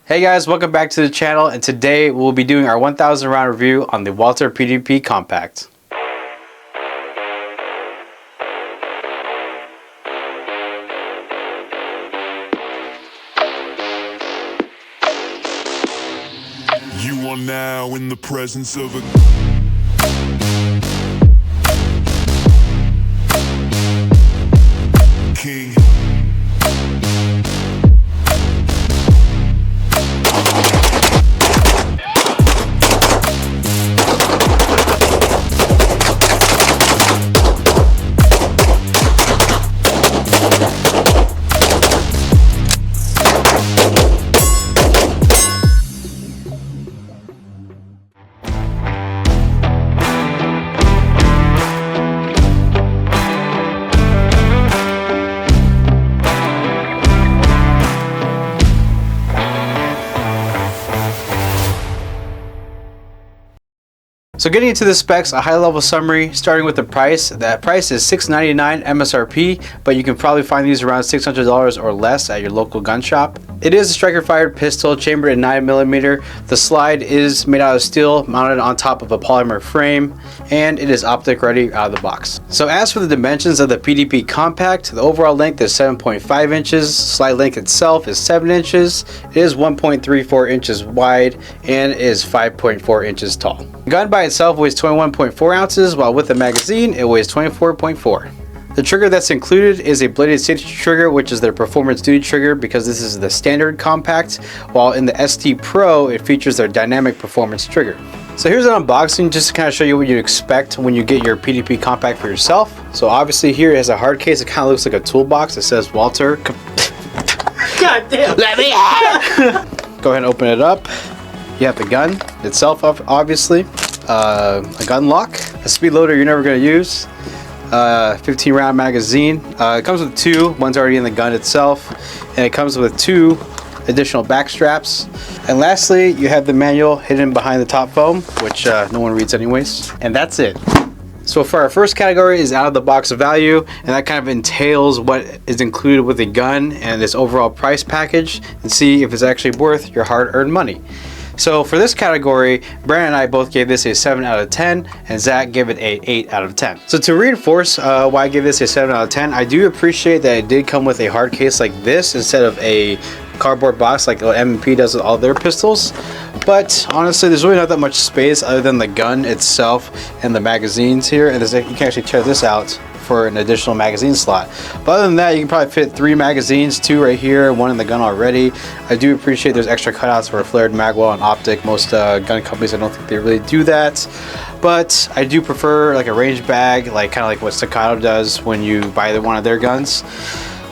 Hey guys, welcome back to the channel, and today we'll be doing our 1000 round review on the Walther PDP Compact. You are now in the presence of a king. So getting into the specs, a high-level summary, starting with the price. That price is $699 MSRP, but you can probably find these around $600 or less at your local gun shop. It is a striker-fired pistol chambered in 9mm. The slide is made out of steel, mounted on top of a polymer frame, and it is optic ready out of the box. So as for the dimensions of the PDP Compact, the overall length is 7.5 inches, slide length itself is 7 inches, it is 1.34 inches wide, and it is 5.4 inches tall. The gun by itself weighs 21.4 ounces, while with the magazine it weighs 24.4. The trigger that's included is a bladed safety trigger, which is their performance duty trigger because this is the standard compact, while in the ST Pro it features their dynamic performance trigger. So here's an unboxing just to kind of show you what you'd expect when you get your PDP Compact for yourself. So obviously here it has a hard case. It kind of looks like a toolbox. It says Walther. God damn. Let me out! Go ahead and open it up. You have the gun itself, obviously, a gun lock, a speed loader you're never going to use, 15 round magazine. It comes with two, one's already in the gun itself, and it comes with two additional back straps. And lastly, you have the manual hidden behind the top foam, which no one reads anyways. And that's it. So for our first category is out of the box value, and that kind of entails what is included with the gun and this overall price package, and see if it's actually worth your hard-earned money. So for this category, Brandon and I both gave this a 7 out of 10, and Zach gave it a 8 out of 10. So to reinforce why I gave this a 7 out of 10, I do appreciate that it did come with a hard case like this instead of a cardboard box like what M&P does with all their pistols. But honestly, there's really not that much space other than the gun itself and the magazines here, and you can actually tear this out for an additional magazine slot. But other than that, you can probably fit 3 magazines, 2 right here, 1 in the gun already. I do appreciate there's extra cutouts for a flared magwell and optic. Most gun companies, I don't think they really do that. But I do prefer like a range bag, like kind of like what Staccato does when you buy one of their guns.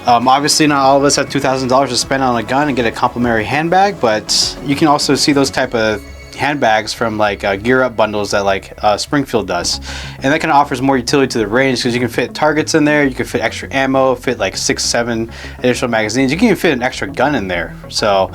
Obviously not all of us have $2,000 to spend on a gun and get a complimentary handbag, but you can also see those type of handbags from like gear up bundles that like Springfield does, and that kind of offers more utility to the range because you can fit targets in there, you can fit extra ammo, fit like 6-7 additional magazines, you can even fit an extra gun in there. So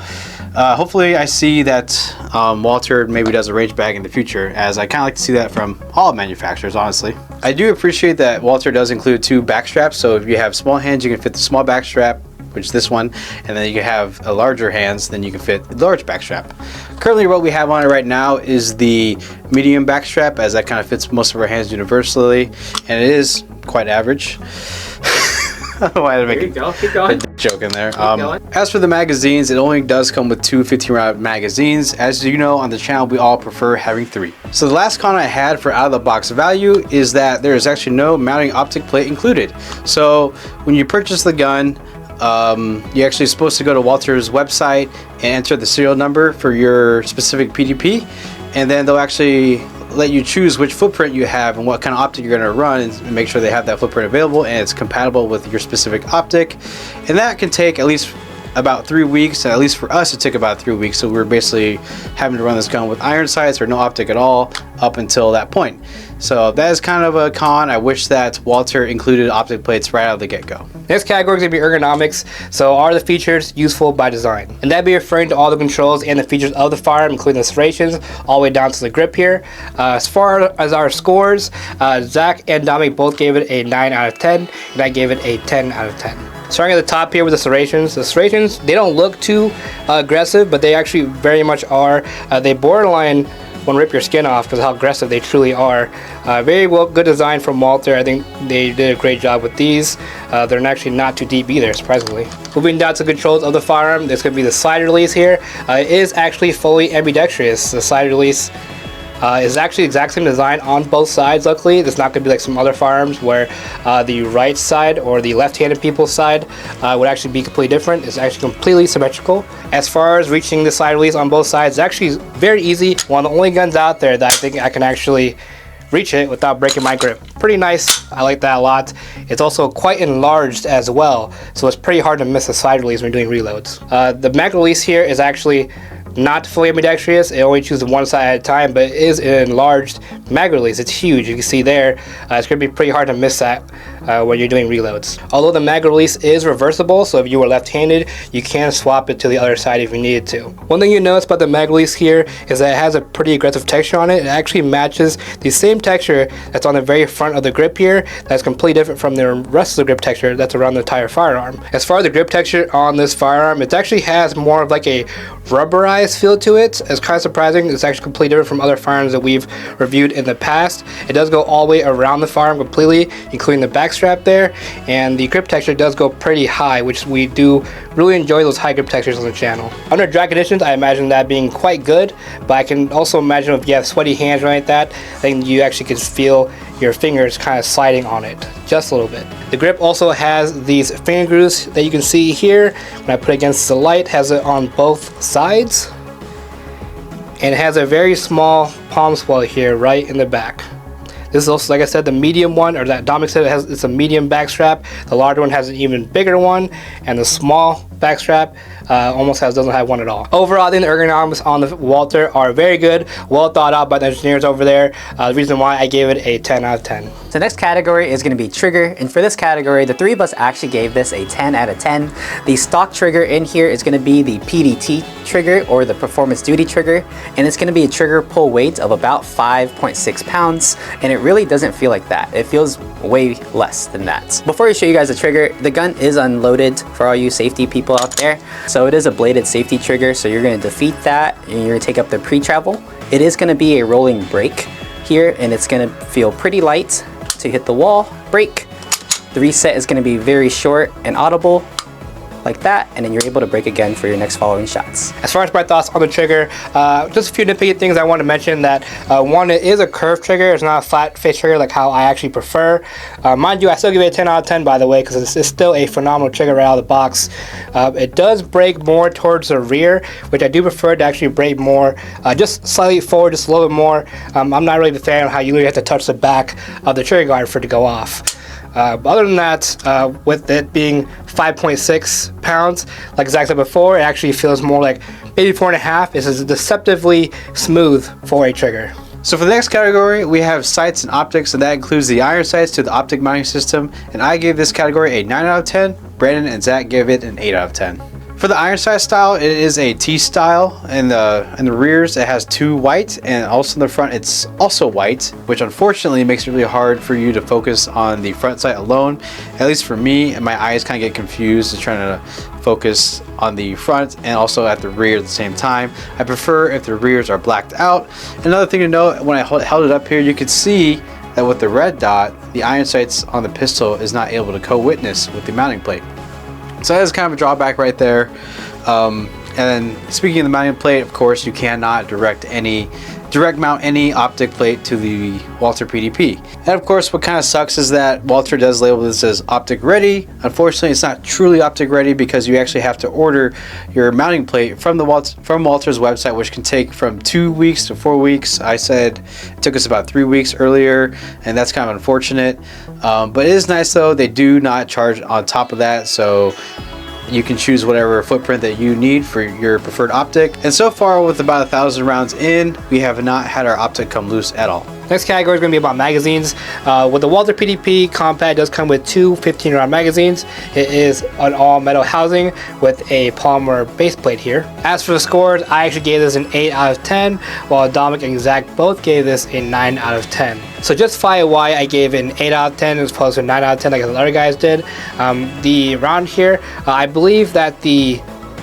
hopefully I see that Walther maybe does a range bag in the future, as I kind of like to see that from all manufacturers, honestly. I do appreciate that Walther does include 2 back straps, so if you have small hands you can fit the small back strap, which is this one, and then you can have a larger hands, then you can fit the large back strap. Currently what we have on it right now is the medium back strap, as that kind of fits most of our hands universally, and it is quite average. I don't know why I had to make a joke in there. As for the magazines, it only does come with 2 15-round magazines. As you know, on the channel we all prefer having 3. So the last con I had for out of the box value is that there is actually no mounting optic plate included. So when you purchase the gun, you're actually supposed to go to Walther's website and enter the serial number for your specific PDP, and then they'll actually let you choose which footprint you have and what kind of optic you're going to run, and make sure they have that footprint available and it's compatible with your specific optic. And that can take at least about 3 weeks. At least for us it took about 3 weeks, so we were basically having to run this gun with iron sights or no optic at all up until that point. So that is kind of a con. I wish that Walther included optic plates right out of the get-go. Next category is going to be ergonomics. So are the features useful by design? And that'd be referring to all the controls and the features of the firearm, including the serrations, all the way down to the grip here. As far as our scores, Zach and Dominic both gave it a 9 out of 10, and I gave it a 10 out of 10. Starting at the top here with the serrations. The serrations, they don't look too aggressive, but they actually very much are. They borderline want to rip your skin off because how aggressive they truly are. Very good design from Walther. I think they did a great job with these. They're actually not too deep either, surprisingly. Moving down to the controls of the firearm, there's going to be the slide release here. It is actually fully ambidextrous. The slide release is actually the exact same design on both sides. Luckily, it's not going to be like some other firearms where the right side or the left-handed people's side would actually be completely different. It's actually completely symmetrical. As far as reaching the slide release on both sides, it's actually very easy. One of the only guns out there that I think I can actually reach it without breaking my grip. Pretty nice. I like that a lot. It's also quite enlarged as well, so it's pretty hard to miss the slide release when you're doing reloads. The mag release here is actually not fully ambidextrous. It only chooses one side at a time, but it is an enlarged mag release. It's huge. You can see there. It's going to be pretty hard to miss that when you're doing reloads. Although the mag release is reversible, so if you were left-handed, you can swap it to the other side if you needed to. One thing you notice about the mag release here is that it has a pretty aggressive texture on it. It actually matches the same texture that's on the very front of the grip here. That's completely different from the rest of the grip texture that's around the entire firearm. As far as the grip texture on this firearm, it actually has more of like a rubberized feel to it. It's kind of surprising. It's actually completely different from other firearms that we've reviewed in the past. It does go all the way around the firearm completely, including the back strap there, and the grip texture does go pretty high, which we do really enjoy those high grip textures on the channel. Under dry conditions, I imagine that being quite good, but I can also imagine if you have sweaty hands or like that, then you actually can feel your fingers kind of sliding on it just a little bit. The grip also has these finger grooves that you can see here. When I put it against the light, has it on both sides, and it has a very small palm swell here right in the back. This is also, like I said, the medium one, or that Dominic said it's a medium back strap. The larger one has an even bigger one, and the small back strap doesn't have one at all. Overall, I think the ergonomics on the Walther are very good, well thought out by the engineers over there. The reason why I gave it a 10 out of 10. So next category is going to be trigger, and for this category, the three of us actually gave this a 10 out of 10. The stock trigger in here is going to be the PDT trigger, or the performance duty trigger, and it's going to be a trigger pull weight of about 5.6 pounds, and it really doesn't feel like that. It feels way less than that. Before I show you guys the trigger, the gun is unloaded for all you safety people out there. So it is a bladed safety trigger, so you're going to defeat that and you're going to take up the pre-travel. It is going to be a rolling break here, and it's going to feel pretty light to hit the wall, break. The reset is going to be very short and audible, like that, and then you're able to break again for your next following shots. As far as my thoughts on the trigger, just a few nitpicky things I want to mention. That one, it is a curved trigger. It's not a flat face trigger like how I actually prefer. Mind you, I still give it a 10 out of 10, by the way, because it's still a phenomenal trigger right out of the box. It does break more towards the rear, which I do prefer to actually break more, just slightly forward, just a little bit more. I'm not really a fan of how you really have to touch the back of the trigger guard for it to go off. But other than that, with it being 5.6 pounds, like Zach said before, it actually feels more like maybe 4.5. This is deceptively smooth for a trigger. So for the next category, we have sights and optics, and that includes the iron sights to the optic mounting system. And I gave this category a 9 out of 10. Brandon and Zach gave it an 8 out of 10. For the iron sight style, it is a T style. In the rears, it has 2 white, and also in the front, it's also white, which unfortunately makes it really hard for you to focus on the front sight alone. At least for me, and my eyes kind of get confused just trying to focus on the front and also at the rear at the same time. I prefer if the rears are blacked out. Another thing to note, when I held it up here, you could see that with the red dot, the iron sights on the pistol is not able to co-witness with the mounting plate. So that is kind of a drawback right there. And then speaking of the mounting plate, of course, you cannot direct mount any optic plate to the Walther PDP. And of course, what kind of sucks is that Walther does label this as optic ready. Unfortunately, it's not truly optic ready because you actually have to order your mounting plate from Walther's website, which can take from 2 weeks to 4 weeks. I said it took us about 3 weeks earlier, and that's kind of unfortunate. But it is nice though, they do not charge on top of that, so You can choose whatever footprint that you need for your preferred optic. And so far, with about 1,000 rounds in, we have not had our optic come loose at all. Next category is going to be about magazines. With the Walther PDP Compact, it does come with two 15-round magazines. It is an all-metal housing with a polymer base plate here. As for the scores, I actually gave this an 8 out of 10, while Dominic and Zach both gave this a 9 out of 10. So justify why I gave it an 8 out of 10 as opposed to a 9 out of 10 like the other guys did. The round here, I believe that the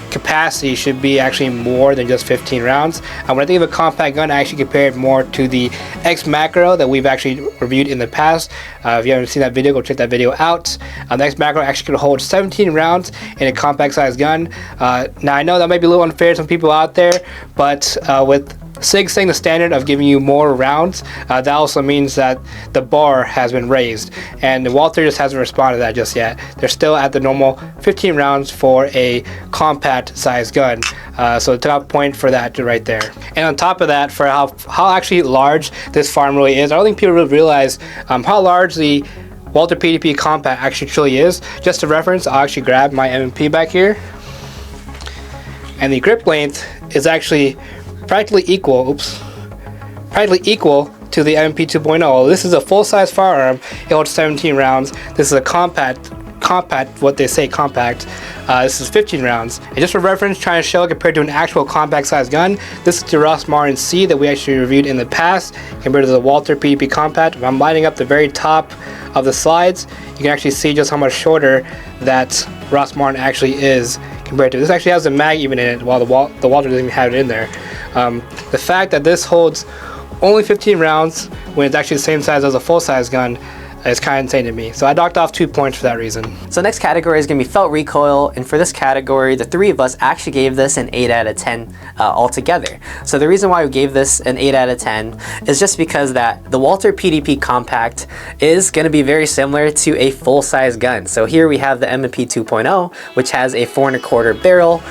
capacity should be actually more than just 15 rounds. When I think of a compact gun, I actually compare it more to the X Macro that we've actually reviewed in the past. If you haven't seen that video, go check that video out. The X Macro actually can hold 17 rounds in a compact size gun. Now I know that might be a little unfair to some people out there, but with SIG setting the standard of giving you more rounds, that also means that the bar has been raised, and Walther just hasn't responded to that just yet. They're still at the normal 15 rounds for a compact size gun, so top point for that right there. And on top of that, for how actually large this firearm really is, I don't think people really realize how large the Walther PDP Compact actually truly is. Just to reference, I'll actually grab my M&P back here, and the grip length is actually practically equal to the M&P 2.0. This is a full-size firearm. It holds 17 rounds. This is a compact, what they say compact. This is 15 rounds. And just for reference, trying to show compared to an actual compact size gun, this is the Ross Martin C that we actually reviewed in the past compared to the Walther PDP Compact. If I'm lining up the very top of the slides, you can actually see just how much shorter that Ross Martin actually is compared to. This actually has a mag even in it, while the Walther doesn't even have it in there. The fact that this holds only 15 rounds when it's actually the same size as a full-size gun is kind of insane to me. So I knocked off 2 points for that reason. So next category is going to be felt recoil, and for this category, the three of us actually gave this an 8 out of 10 altogether. So the reason why we gave this an 8 out of 10 is just because that the Walther PDP Compact is going to be very similar to a full-size gun. So here we have the M&P 2.0, which has a 4 1/4 barrel,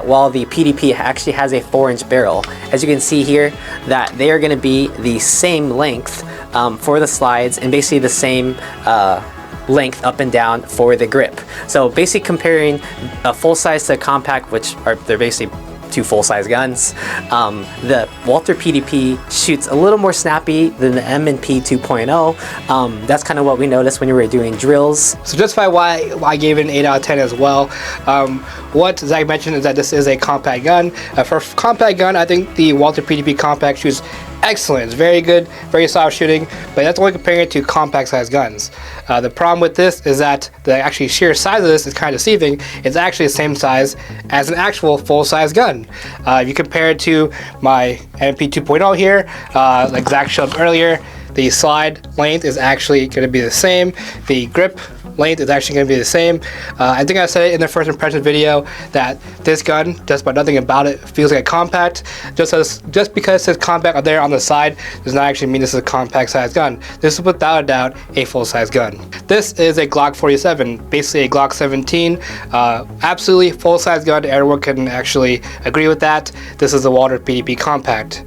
while the PDP actually has a 4-inch barrel. As you can see here, that they are going to be the same length for the slides, and basically the same length up and down for the grip. So basically comparing a full size to a compact, which they're basically two full-size guns, the Walther PDP shoots a little more snappy than the M&P 2.0. That's kind of what we noticed when we were doing drills. So justify why I gave it an 8 out of 10 as well. What Zach mentioned is that this is a compact gun. For a compact gun, I think the Walther PDP Compact shoots excellent. It's very good, very soft shooting, but that's only comparing it to compact size guns. The problem with this is that the actually sheer size of this is kind of deceiving. It's actually the same size as an actual full-size gun. If you compare it to my M&P 2.0 here, like Zach showed earlier, the slide length is actually going to be the same. The grip length is actually going to be the same. I think I said it in the first impression video that this gun, just by nothing about it, feels like a compact. Just because it says compact there on the side does not actually mean this is a compact size gun. This is without a doubt a full-size gun. This is a Glock 47, basically a Glock 17. Absolutely full-size gun. Everyone can actually agree with that. This is the Walther PDP Compact.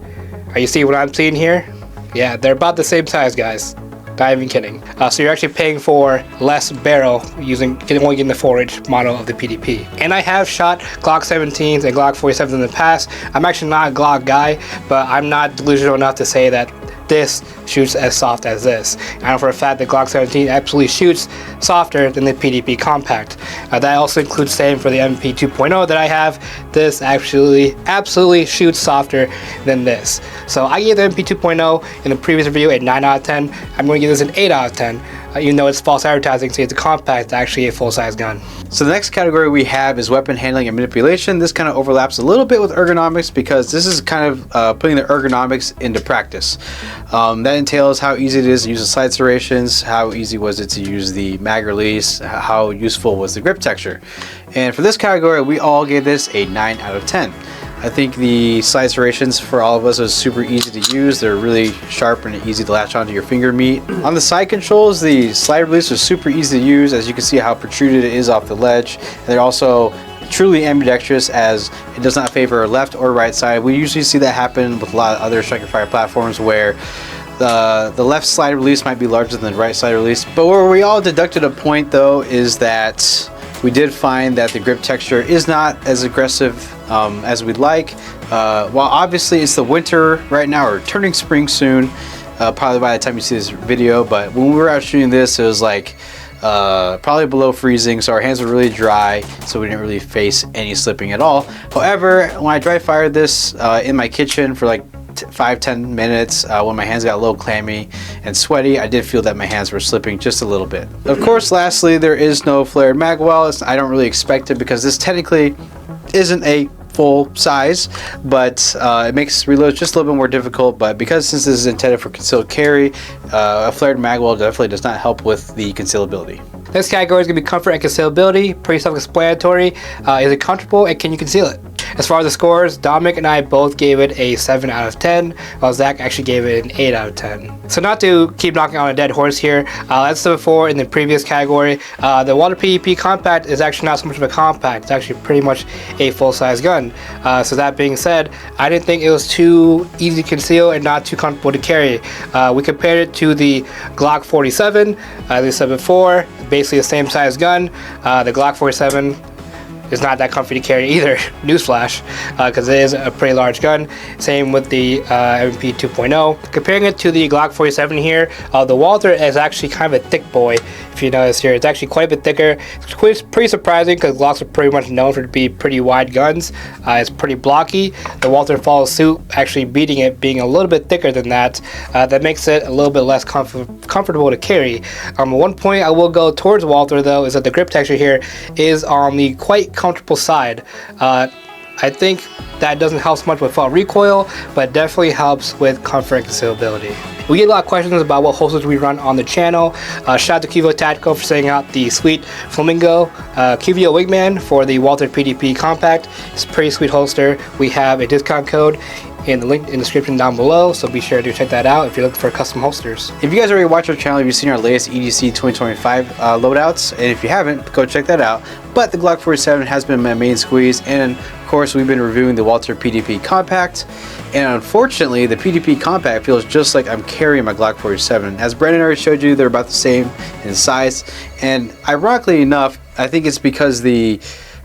Are you seeing what I'm seeing here? Yeah, they're about the same size, guys. Not even kidding. So you're actually paying for less barrel only getting the 4-inch model of the PDP. And I have shot Glock 17s and Glock 47s in the past. I'm actually not a Glock guy, but I'm not delusional enough to say that this shoots as soft as this. I know for a fact that Glock 17 absolutely shoots softer than the PDP Compact. That also includes same for the M&P 2.0 that I have. This actually absolutely shoots softer than this. So I gave the M&P 2.0 in the previous review a 9 out of 10. I'm going to give this an 8 out of 10. Even though it's false advertising, so it's a compact, it's actually a full-size gun. So the next category we have is weapon handling and manipulation. This kind of overlaps a little bit with ergonomics because this is kind of putting the ergonomics into practice. That entails how easy it is to use the slide serrations, how easy was it to use the mag release, how useful was the grip texture. And for this category, we all gave this a 9 out of 10. I think the slide serrations for all of us is super easy to use. They're really sharp and easy to latch onto your finger meat. On the side controls, the slide release is super easy to use, as you can see how protruded it is off the ledge. And they're also truly ambidextrous, as it does not favor left or right side. We usually see that happen with a lot of other striker fire platforms where the left slide release might be larger than the right slide release. But where we all deducted a point though is that We did find that the grip texture is not as aggressive as we'd like. While obviously it's the winter right now, or turning spring soon, probably by the time you see this video, but when we were out shooting this, it was like probably below freezing, so our hands were really dry, so we didn't really face any slipping at all. However, when I dry fired this in my kitchen for like 5-10 minutes, when my hands got a little clammy and sweaty, I did feel that my hands were slipping just a little bit. Of course, lastly, there is no flared mag well. I don't really expect it because this technically isn't a full size, but it makes reloads just a little bit more difficult. But because since this is intended for concealed carry, a flared mag well definitely does not help with the concealability. Next category is going to be comfort and concealability. Pretty self-explanatory. Is it comfortable and can you conceal it? As far as the scores, Dominic and I both gave it a 7 out of 10, while Zach actually gave it an 8 out of 10. So not to keep knocking on a dead horse here, as said before in the previous category, the Walther PDP Compact is actually not so much of a compact. It's actually pretty much a full-size gun. So that being said, I didn't think it was too easy to conceal and not too comfortable to carry. We compared it to the Glock 47, as I said before, basically the same size gun. The Glock 47 is not that comfy to carry either, newsflash, because it is a pretty large gun. Same with the MP 2.0. Comparing it to the Glock 47 here, the Walther is actually kind of a thick boy. If you notice here, it's actually quite a bit thicker. It's pretty surprising because Glocks are pretty much known for it to be pretty wide guns. It's pretty blocky. The Walther follows suit, actually beating it, being a little bit thicker than that. That makes it a little bit less comfortable to carry. One point I will go towards Walther though is that the grip texture here is on the quite comfortable side. I think that doesn't help so much with recoil, but definitely helps with comfort and concealability. We get a lot of questions about what holsters we run on the channel. Shout out to QVO Tactical for sending out the sweet Flamingo QVO Wingman for the Walther PDP Compact. It's a pretty sweet holster. We have a discount code in the link in the description down below, so be sure to check that out if you're looking for custom holsters. If you guys already watched our channel, you've seen our latest EDC 2025 loadouts, and if you haven't, go check that out. But the Glock 47 has been my main squeeze, and of course we've been reviewing the Walther PDP Compact, and unfortunately the PDP Compact feels just like I'm carrying my Glock 47. As Brandon already showed you, they're about the same in size, and ironically enough, I think it's because the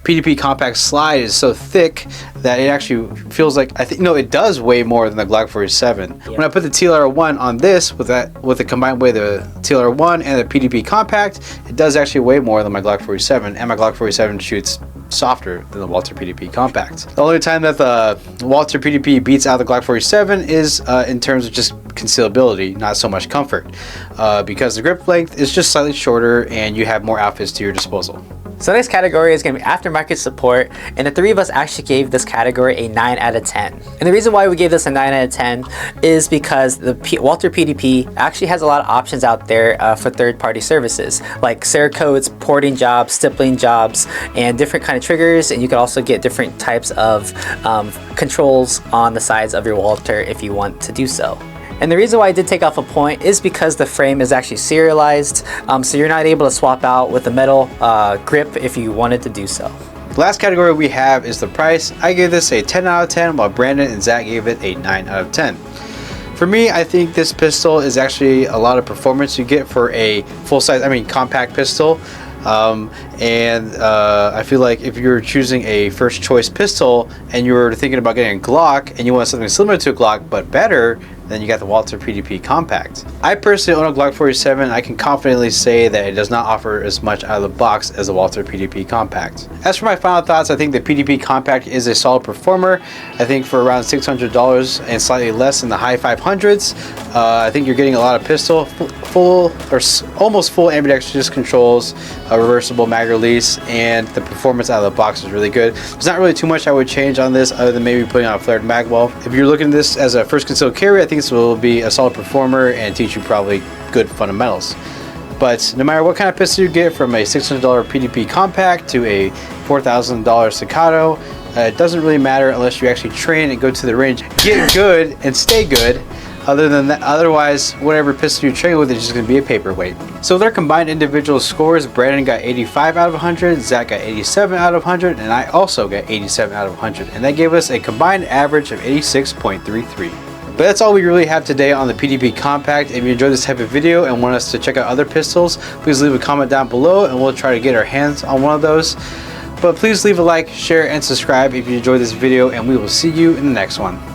PDP Compact slide is so thick that it actually feels like, it does weigh more than the Glock 47. Yeah. When I put the TLR1 on this, with the combined weight of the TLR1 and the PDP Compact, it does actually weigh more than my Glock 47, and my Glock 47 shoots softer than the Walther PDP Compact. The only time that the Walther PDP beats out the Glock 47 is in terms of just concealability, not so much comfort, because the grip length is just slightly shorter and you have more outfits to your disposal. So the next category is going to be aftermarket support, and the three of us actually gave this category a 9 out of 10. And the reason why we gave this a 9 out of 10 is because the Walther PDP actually has a lot of options out there for third-party services, like Cerakote's porting jobs, stippling jobs, and different kind of triggers, and you can also get different types of controls on the sides of your Walther if you want to do so. And the reason why I did take off a point is because the frame is actually serialized, so you're not able to swap out with a metal grip if you wanted to do so. The last category we have is the price. I gave this a 10 out of 10, while Brandon and Zach gave it a 9 out of 10. For me, I think this pistol is actually a lot of performance you get for a full-size, compact pistol. I feel like if you're choosing a first choice pistol and you're thinking about getting a Glock and you want something similar to a Glock but better, then you got the Walther PDP Compact. I personally own a Glock 47. I can confidently say that it does not offer as much out of the box as the Walther PDP Compact. As for my final thoughts, I think the PDP Compact is a solid performer. I think for around $600 and slightly less in the high 500s, I think you're getting a lot of pistol, almost full ambidextrous controls, a reversible mag release, and the performance out of the box is really good. There's not really too much I would change on this other than maybe putting on a flared mag well. If you're looking at this as a first concealed carry, I think this will be a solid performer and teach you probably good fundamentals. But no matter what kind of pistol you get, from a $600 PDP Compact to a $4,000 Staccato, it doesn't really matter unless you actually train and go to the range, get good and stay good. Other than that, otherwise, whatever pistol you train with is just going to be a paperweight. So their combined individual scores, Brandon got 85 out of 100, Zach got 87 out of 100, and I also got 87 out of 100. And that gave us a combined average of 86.33. But that's all we really have today on the PDP Compact. If you enjoyed this type of video and want us to check out other pistols, please leave a comment down below and we'll try to get our hands on one of those. But please leave a like, share, and subscribe if you enjoyed this video, and we will see you in the next one.